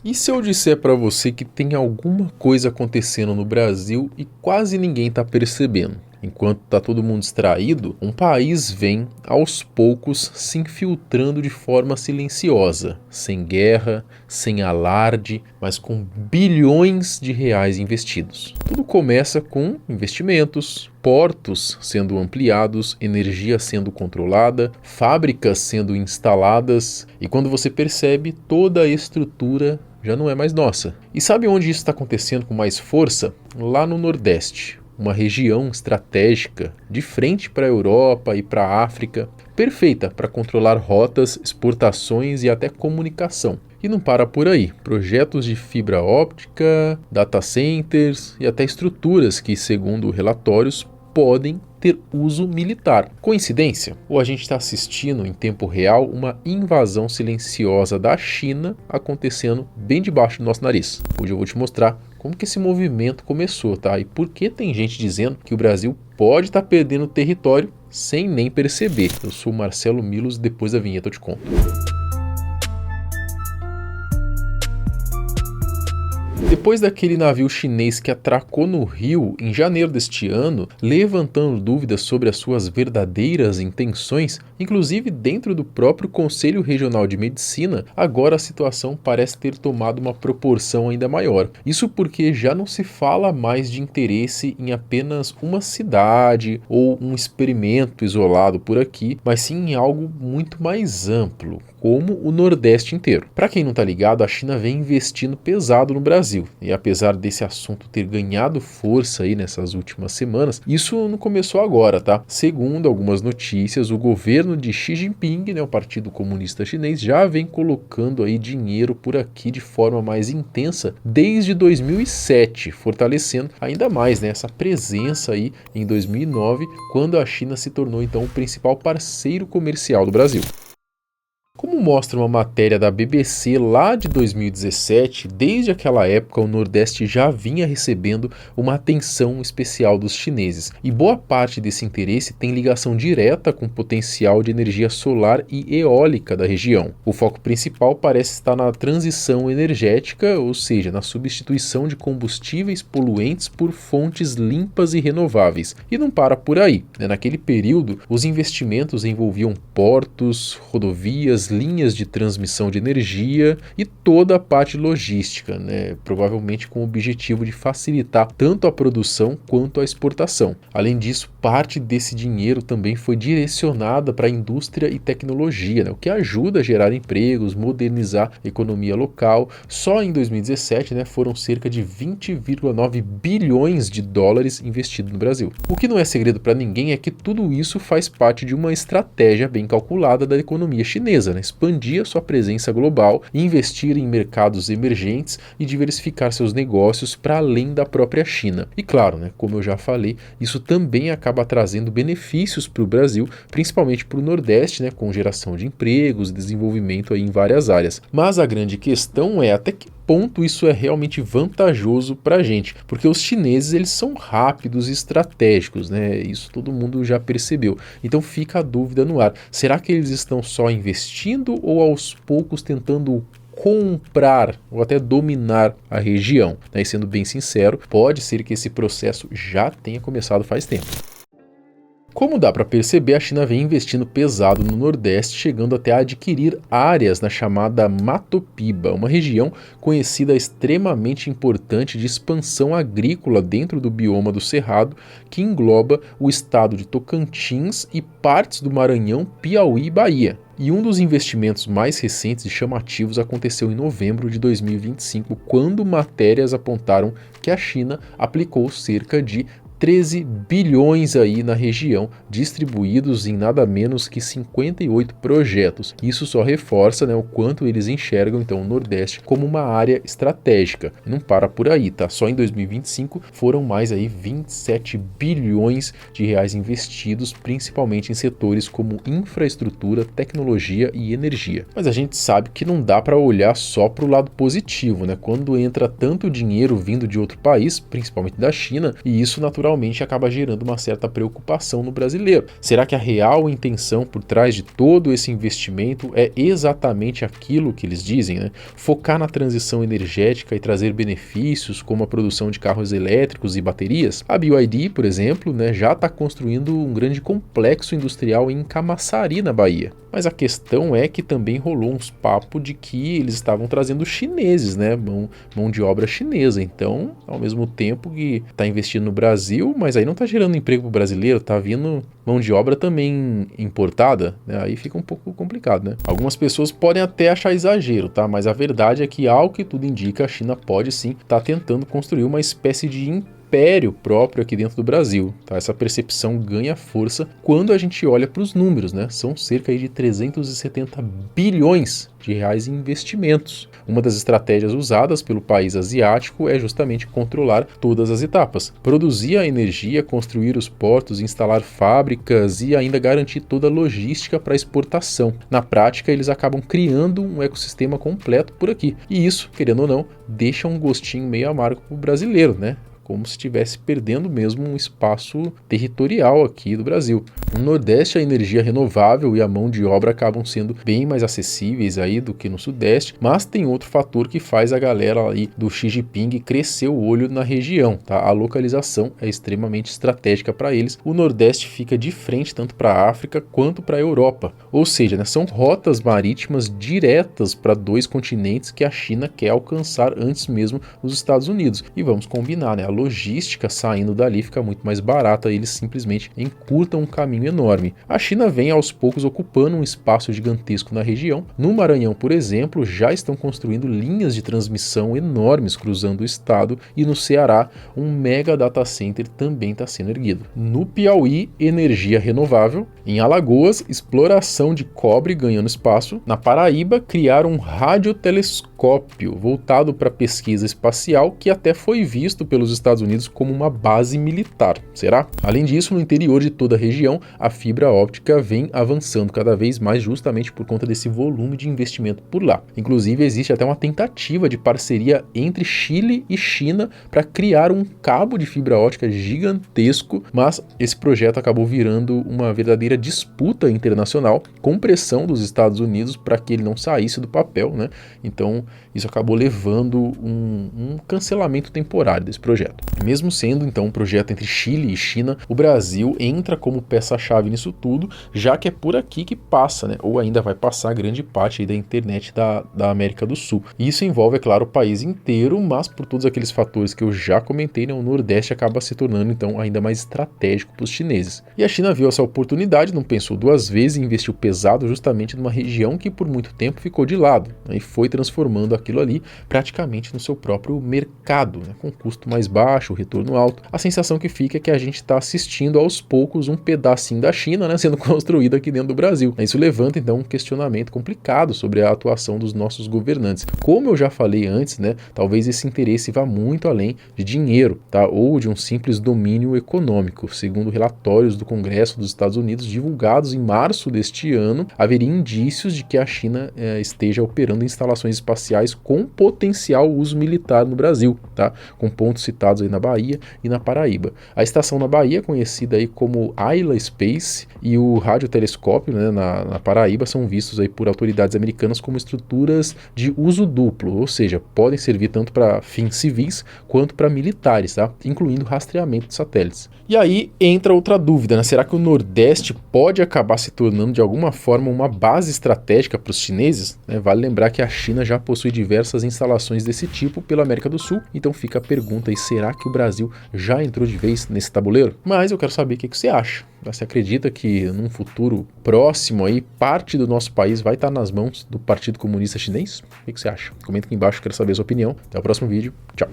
E se eu disser para você que tem alguma coisa acontecendo no Brasil e quase ninguém está percebendo? Enquanto está todo mundo distraído, um país vem, aos poucos, se infiltrando de forma silenciosa, sem guerra, sem alarde, mas com bilhões de reais investidos. Tudo começa com investimentos, portos sendo ampliados, energia sendo controlada, fábricas sendo instaladas, e quando você percebe, toda a estrutura já não é mais nossa. E sabe onde isso está acontecendo com mais força? Lá no Nordeste. Uma região estratégica de frente para a Europa e para a África, perfeita para controlar rotas, exportações e até comunicação. E não para por aí. Projetos de fibra óptica, data centers e até estruturas que, segundo relatórios, podem ter uso militar. Coincidência? Ou a gente está assistindo em tempo real uma invasão silenciosa da China acontecendo bem debaixo do nosso nariz? Hoje eu vou te mostrar como que esse movimento começou, tá? E por que tem gente dizendo que o Brasil pode estar perdendo território sem nem perceber. Eu sou o Marcelo Milos, depois da vinheta eu te conto. Depois daquele navio chinês que atracou no Rio em janeiro deste ano, levantando dúvidas sobre as suas verdadeiras intenções, inclusive dentro do próprio Conselho Regional de Medicina, agora a situação parece ter tomado uma proporção ainda maior. Isso porque já não se fala mais de interesse em apenas uma cidade ou um experimento isolado por aqui, mas sim em algo muito mais amplo, como o Nordeste inteiro. Para quem não está ligado, a China vem investindo pesado no Brasil. E apesar desse assunto ter ganhado força aí nessas últimas semanas, isso não começou agora, tá? Segundo algumas notícias, o governo de Xi Jinping, o Partido Comunista Chinês, já vem colocando aí dinheiro por aqui de forma mais intensa desde 2007, fortalecendo ainda mais essa presença aí em 2009, quando a China se tornou então o principal parceiro comercial do Brasil. Como mostra uma matéria da BBC lá de 2017, desde aquela época o Nordeste já vinha recebendo uma atenção especial dos chineses. E boa parte desse interesse tem ligação direta com o potencial de energia solar e eólica da região. O foco principal parece estar na transição energética, ou seja, na substituição de combustíveis poluentes por fontes limpas e renováveis. E não para por aí. Naquele período, os investimentos envolviam portos, rodovias, linhas de transmissão de energia e toda a parte logística, provavelmente com o objetivo de facilitar tanto a produção quanto a exportação. Além disso, parte desse dinheiro também foi direcionada para a indústria e tecnologia, o que ajuda a gerar empregos, modernizar a economia local. Só em 2017 foram cerca de 20,9 bilhões de dólares investidos no Brasil. O que não é segredo para ninguém é que tudo isso faz parte de uma estratégia bem calculada da economia chinesa, expandir a sua presença global, investir em mercados emergentes e diversificar seus negócios para além da própria China. E claro, como eu já falei, isso também acaba trazendo benefícios para o Brasil, principalmente para o Nordeste, com geração de empregos e desenvolvimento aí em várias áreas. Mas a grande questão é até que ponto isso é realmente vantajoso para a gente, porque os chineses eles são rápidos e estratégicos, isso todo mundo já percebeu. Então fica a dúvida no ar, será que eles estão só investindo ou aos poucos tentando comprar ou até dominar a região? E sendo bem sincero, pode ser que esse processo já tenha começado faz tempo. Como dá para perceber, a China vem investindo pesado no Nordeste, chegando até a adquirir áreas na chamada Matopiba, uma região conhecida extremamente importante de expansão agrícola dentro do bioma do Cerrado, que engloba o estado de Tocantins e partes do Maranhão, Piauí e Bahia. E um dos investimentos mais recentes e chamativos aconteceu em novembro de 2025, quando matérias apontaram que a China aplicou cerca de 13 bilhões aí na região, distribuídos em nada menos que 58 projetos. Isso só reforça o quanto eles enxergam então o Nordeste como uma área estratégica. E não para por aí, tá? Só em 2025 foram mais aí 27 bilhões de reais investidos, principalmente em setores como infraestrutura, tecnologia e energia. Mas a gente sabe que não dá para olhar só para o lado positivo, Quando entra tanto dinheiro vindo de outro país, principalmente da China, e isso naturalmente naturalmente acaba gerando uma certa preocupação no brasileiro. Será que a real intenção por trás de todo esse investimento é exatamente aquilo que eles dizem, né? Focar na transição energética e trazer benefícios como a produção de carros elétricos e baterias? A BYD, por exemplo, né, já está construindo um grande complexo industrial em Camaçari, na Bahia. Mas a questão é que também rolou uns papos de que eles estavam trazendo chineses, né? Mão de obra chinesa. Então, ao mesmo tempo que está investindo no Brasil, mas aí não está gerando emprego para o brasileiro, está vindo mão de obra também importada, né? Aí fica um pouco complicado, né? Algumas pessoas podem até achar exagero, tá? Mas a verdade é que, ao que tudo indica, a China pode sim estar tentando construir uma espécie de império próprio aqui dentro do Brasil, tá? Essa percepção ganha força quando a gente olha para os números, né? São cerca aí de 370 bilhões de reais em investimentos. Uma das estratégias usadas pelo país asiático é justamente controlar todas as etapas, produzir a energia, construir os portos, instalar fábricas e ainda garantir toda a logística para exportação. Na prática, eles acabam criando um ecossistema completo por aqui. E isso, querendo ou não, deixa um gostinho meio amargo para o brasileiro, né? Como se estivesse perdendo mesmo um espaço territorial aqui do Brasil. No Nordeste, a energia renovável e a mão de obra acabam sendo bem mais acessíveis aí do que no Sudeste, mas tem outro fator que faz a galera aí do Xi Jinping crescer o olho na região, tá? A localização é extremamente estratégica para eles. O Nordeste fica de frente tanto para a África quanto para a Europa, ou seja, né, são rotas marítimas diretas para dois continentes que a China quer alcançar antes mesmo dos Estados Unidos. E vamos combinar, né? A logística saindo dali fica muito mais barata, eles simplesmente encurtam um caminho enorme. A China vem aos poucos ocupando um espaço gigantesco na região. No Maranhão, por exemplo, já estão construindo linhas de transmissão enormes cruzando o estado, e no Ceará um mega data center também está sendo erguido. No Piauí, energia renovável. Em Alagoas, exploração de cobre ganhando espaço. Na Paraíba, criaram um radiotelescópio voltado para pesquisa espacial que até foi visto pelos Estados Unidos como uma base militar. Será? Além disso, no interior de toda a região, a fibra óptica vem avançando cada vez mais justamente por conta desse volume de investimento por lá. Inclusive, existe até uma tentativa de parceria entre Chile e China para criar um cabo de fibra óptica gigantesco, mas esse projeto acabou virando uma verdadeira disputa internacional com pressão dos Estados Unidos para que ele não saísse do papel, né? Então, isso acabou levando um cancelamento temporário desse projeto. Mesmo sendo então um projeto entre Chile e China, o Brasil entra como peça-chave nisso tudo, já que é por aqui que passa, né? Ou ainda vai passar grande parte aí da internet da América do Sul. E isso envolve, é claro, o país inteiro, mas por todos aqueles fatores que eu já comentei, né, o Nordeste acaba se tornando então ainda mais estratégico para os chineses. E a China viu essa oportunidade, não pensou duas vezes e investiu pesado justamente numa região que por muito tempo ficou de lado, né, e foi transformando aquilo ali praticamente no seu próprio mercado, né, com custo mais baixo, retorno alto. A sensação que fica é que a gente está assistindo aos poucos um pedacinho da China, né, sendo construído aqui dentro do Brasil. Isso levanta então um questionamento complicado sobre a atuação dos nossos governantes. Como eu já falei antes, né, talvez esse interesse vá muito além de dinheiro, tá, ou de um simples domínio econômico. Segundo relatórios do Congresso dos Estados Unidos divulgados em março deste ano, haveria indícios de que a China esteja operando instalações espaciais com potencial uso militar no Brasil, tá, com pontos citados aí na Bahia e na Paraíba. A estação na Bahia, conhecida aí como Ayla Space, e o radiotelescópio, né, na Paraíba, são vistos aí por autoridades americanas como estruturas de uso duplo, ou seja, podem servir tanto para fins civis quanto para militares, tá, incluindo rastreamento de satélites. E aí entra outra dúvida, né? Será que o Nordeste pode acabar se tornando de alguma forma uma base estratégica para os chineses? Vale lembrar que a China já possui diversas instalações desse tipo pela América do Sul, então fica a pergunta aí, será que o Brasil já entrou de vez nesse tabuleiro? Mas eu quero saber o que você acha. Você acredita que num futuro próximo aí, parte do nosso país vai estar nas mãos do Partido Comunista Chinês? O que você acha? Comenta aqui embaixo, quero saber a sua opinião. Até o próximo vídeo. Tchau!